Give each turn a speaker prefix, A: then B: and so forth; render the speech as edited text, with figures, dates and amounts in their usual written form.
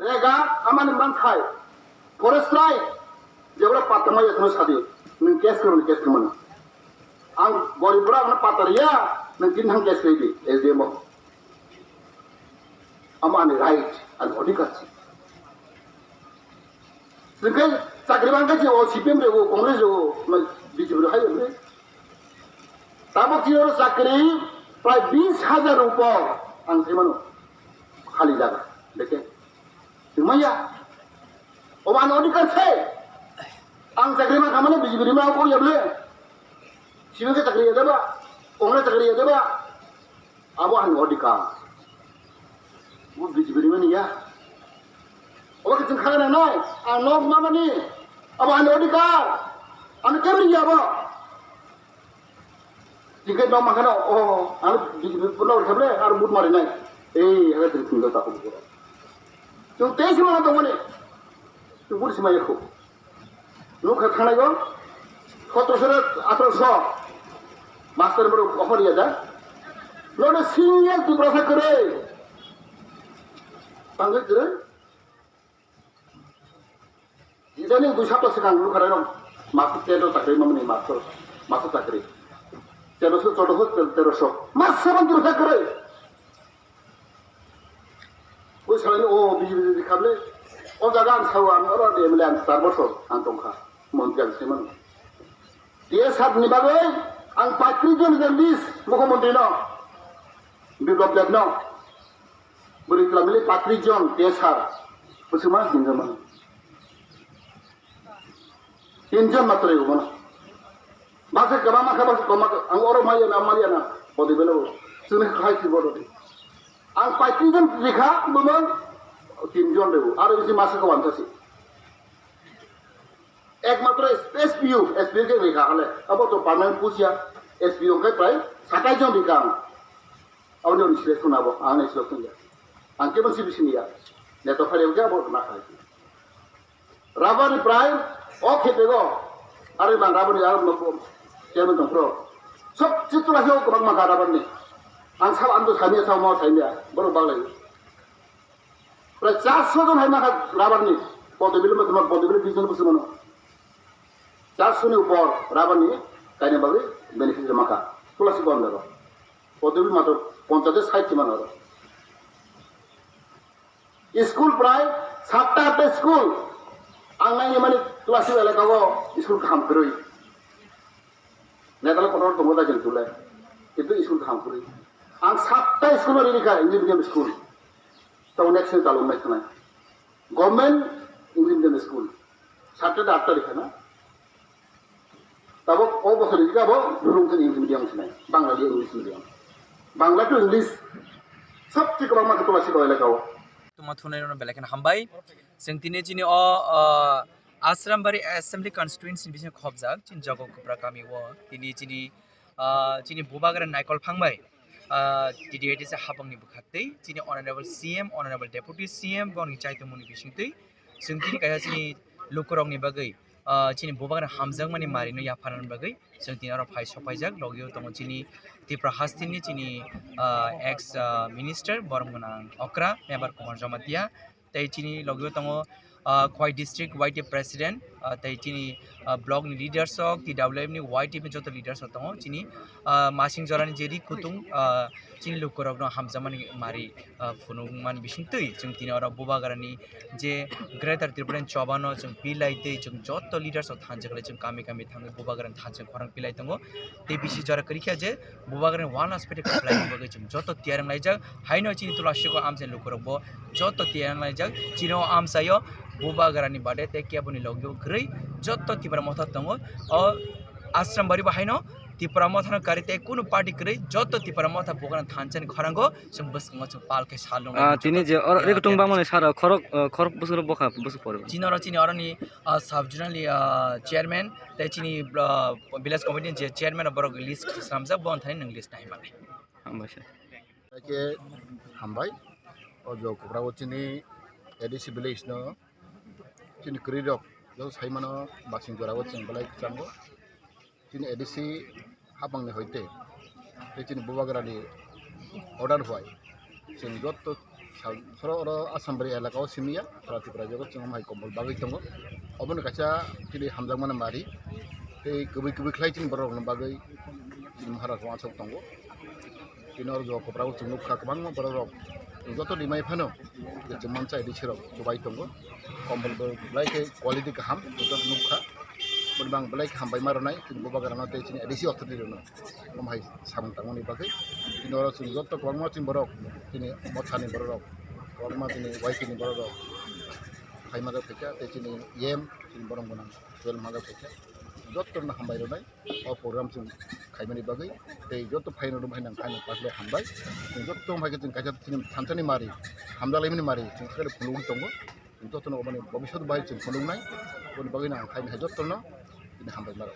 A: Rega aman Manthai forest right jebra patama yasno sadi ning kes kerman ang goribra na pataria ning kinhang kes kedi SDM aman right al odikasi ning sakriban ka o CPM re o Congress re o BJP re hai re tabo tiro sakri pray 20,000 upor ang semano khali jaga dekhe Jamatia, orang orang kan saya, ang cakri mana kamu ni BJP mana aku yang boleh, sini ke cakri ada ba, orang cakri ada ba, abu ang orang kan, bu BJP mana ni ya, orang kita kena naik, ang nok mana ni, abu ang orang kan, ang kemana ya ba, jika nak makan oh, ang BJP pun orang boleh, ang but mari naik, ada tertinggal tak aku. Yung tesi mga tong mani, yung pulis may ako. Nung kathanay ko, 1718 master mo offer yada. Lord single tu prasa kare. Panggil kare. Idani du sapta sekang lu kare no. Master telo takre mamani master takre. 1314 mas saban tu prasa kare. ওই সারানি ও BJP যদি খাবলে ও জায়গা আমি খাবো আমি ওরা MLA আমি 4 বছর আন্তংখা মন্ত্রী আছে সেমান দিয়ে সাত নিবাবে আং 35 জন লিস্ট মুখ্যমন্ত্রী ন বিপ্লব দেব ন বলি মিলে 35 জন দিয়ে সার বসে মা তিনজন মানে 3 জন মাত্র এগো না বাসে কেবা মাখা বাসে কমা আং ওর মাইয়া না মালিয়া না বদি বেলো তুমি খাই কি বড় ang 35 জন লেখা বলুন 3 জন দেব আর বেশি মাসে কো আনতাছি একমাত্র এসপিইউ কে লেখা হলে আবার তো পার্মানেন্ট পুজিয়া এসপিইউ কে প্রায় 27 জন লেখা আউনি উনি সিলেকশন আবো আনে সিলেকশন যা আংকে বসি বিসিনিয়া নেতো ফাইলে কে আবো না খাই রাবারি প্রায় ও খেতে গো আরে মান রাবারি আর নকো চেয়ারম্যান দংপ্র সব চিত্রাসে ও কম মাকা রাবারি ang sab ando sania sa mo sania boro balai pra 400 jon hai maka rabar ni podobil ma tomar podobil bijon bose mano 400 ni upor rabar ni kaine babe benefit maka tulasi kon daro podobil matro 50 60 mano school pray 7টা school angai mani tulasi wala kawo school kham kroi netala kono tomoda jel tule itu school kham kroi ang 7টা school রে লিখা English medium school তো next চালু নাই না government English medium school 7টা 8টা লিখা না তবে ও বছর লিখাবো রুমতে ইংলিশ মিডিয়াম নাই বাংলা দিয়ে English medium Bangla to English সবচেয়ে কম মাকে তোলা শিখা লেখাও
B: তোমা থুনাই রন বেলাকেন হামবাই जों दिनै जिनि अ आश्रामबारि एसेम्बली कन्स्टिट्युएन्सि बिसिनि खबजाक जिन जगो कुब्रा गामि व दिनै जिनि बुबाग्रा नायकल फांबाय DDIT से हाबंगनि बुखातै जिनि honourable CM honourable deputy CM बनि चाइतमुनि बिसिंतै जों दिनै गाया जिनि लुकरंनि बागै जिनि बुबाग्रा हामजां माने मारिनो याफानन बागै जों दिनै आरो फाइ सफाइजाक लगियो दङ जिनि त्रिपुरा हास्तिनि जिनि एक्स मिनिस्टार बरमगोनां अक्रा मेवर कुमार जमातिया तै जिनि लगियो दङ खवाई डिस्ट्रिक्ट वाइटी प्रेसिडेंट तै जिनि ब्लक नि लिडार्स अफ TWM नि वाइटी नि जत लिडार्स दङ जिनि मासिं जरानि जेरि कुतुं जिनि लुकरगनो हामजामानि मारि फुनुमान बिसिंतै जों दिनै आरो बुबागारानि जे ग्रेटर त्रिपुरान चबानो जों बिलाइतै जों जत लिडार्स अफ थांजगले जों गामि गामि थाङो बुबागारान थांजों खरं बिलाइ दङ तै बिसि जरा करिखा जे बुबागारान वान हस्पिटल खालाय बगै जों जत तियारं लाइजाक हाइनो जिनि तुलासिको आमसे लुकरगबो जत तियारं लाइजाक जिनो आमसायो बुबागारानि बादे ते केबुनि लगियो ग्रै जत तिब्रा मथा दङ अ आश्रम बारि बाहायनो त्रिपुरा मथानो कारिते कुनु पार्टी करे जत त्रिपुरा मथा बोगन थानचन खरांगो जों बसंग जों पालके सालनो
C: तिनी जे और एक टुंबा माने सारा खरक बसुर बखा बसु पर्यो
B: जिनर चिनि अरनि सब जुनाली चेयरमैन ते चिनि विलेज कमिटी जे चेयरमैन बरग लिस्ट सामजा बन थाइन नंग लिस्ट नाइ माने
A: हामबाय के हामबाय ojo kobrao chini edisi village no chini kridok jo saimano basing jorao ching balai chango chini edisi habang ne hoite chini bubagrani order hoy ching jotto soro oro asambari elakao simia trati prajogo ching mai kombol bagai tongo obon kacha chini hamjang mana mari tei kubi khlai ching borok no bagai chini mahara ko achok tongo chini oro jo kobrao ching nukha kabang borok joto dimai phano je Manthai di chirok jobai tongo kombol belai ke quality kaham joto nukha bang belai kaham bai maronai chini bubagrano tei chini edisi authority no komhai samang tangoni bagai chini oro ching joto kabang ching borok chini mothani borok kabang chini waiti ni borok hai maga peka tei chini yem chini borong bonang wel maga peka joto na hambai ronai o program ching khaimani bagai tei joto phaino dum hainang khaino pasle hambai joto mai ke ching kaja chini thanchani mari hamdalaimini mari ching khare phulung tongo joto no obani bobishot bai ching phulung nai boni bagai na khaino joto no chini hambai maro